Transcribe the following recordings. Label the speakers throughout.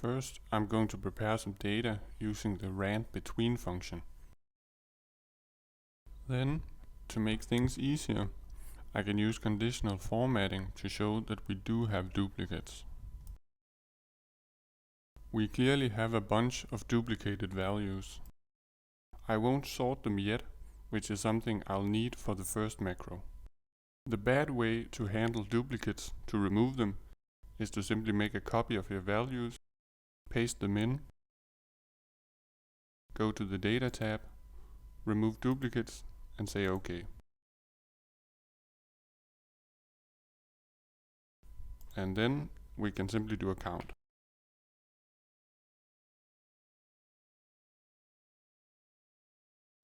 Speaker 1: First, I'm going to prepare some data using the rand_between function. Then, to make things easier, I can use conditional formatting to show that we do have duplicates. We clearly have a bunch of duplicated values. I won't sort them yet, which is something I'll need for the first macro. The bad way to handle duplicates, to remove them, is to simply make a copy of your values, paste them in, go to the Data tab, remove duplicates, and say OK. And then we can simply do a count.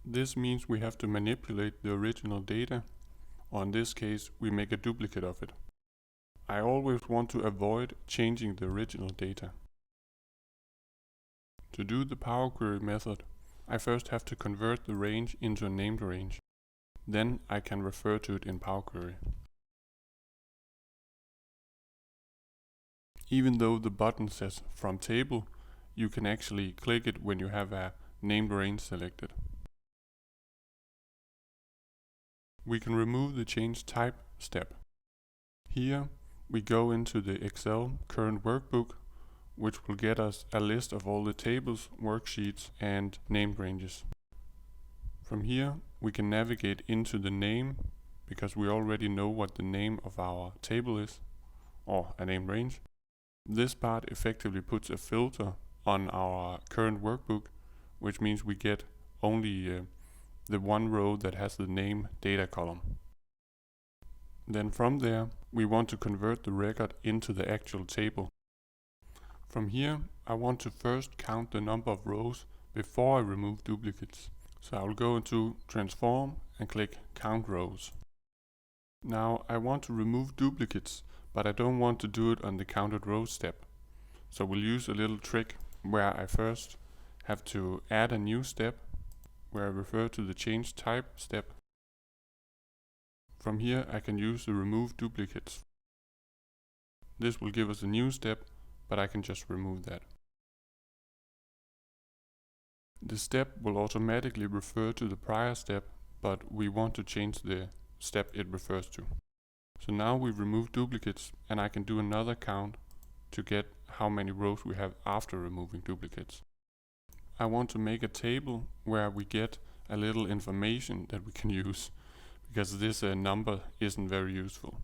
Speaker 1: This means we have to manipulate the original data, or in this case we make a duplicate of it. I always want to avoid changing the original data. To do the Power Query method, I first have to convert the range into a named range. Then I can refer to it in Power Query. Even though the button says From Table, you can actually click it when you have a named range selected. We can remove the Change Type step. Here we go into the Excel current workbook, which will get us a list of all the tables, worksheets, and named ranges. From here we can navigate into the name, because we already know what the name of our table is, or a named range. This part effectively puts a filter on our current workbook, which means we get only the one row that has the name data column. Then from there we want to convert the record into the actual table. From here I want to first count the number of rows before I remove duplicates. So I will go into Transform and click Count Rows. Now I want to remove duplicates, but I don't want to do it on the Counted Rows step. So we'll use a little trick where I first have to add a new step, where I refer to the Change Type step. From here I can use the Remove Duplicates. This will give us a new step, but I can just remove that. The step will automatically refer to the prior step, but we want to change the step it refers to. So now we've removed duplicates, and I can do another count to get how many rows we have after removing duplicates. I want to make a table where we get a little information that we can use, because this number isn't very useful.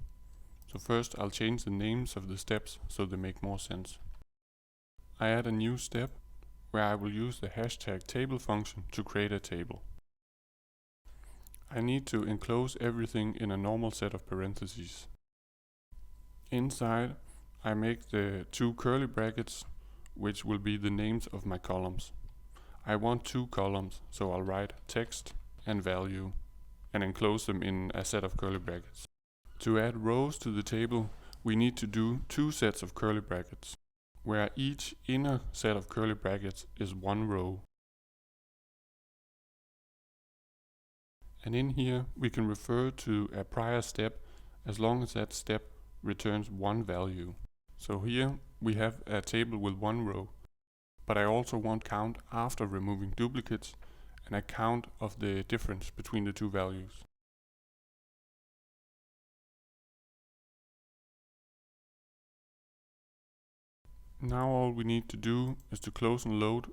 Speaker 1: So first I'll change the names of the steps so they make more sense. I add a new step where I will use the hashtag table function to create a table. I need to enclose everything in a normal set of parentheses. Inside I make the two curly brackets, which will be the names of my columns. I want two columns, so I'll write text and value and enclose them in a set of curly brackets. To add rows to the table, we need to do two sets of curly brackets, where each inner set of curly brackets is one row. And in here we can refer to a prior step as long as that step returns one value. So here we have a table with one row, but I also want count after removing duplicates and a count of the difference between the two values. Now all we need to do is to close and load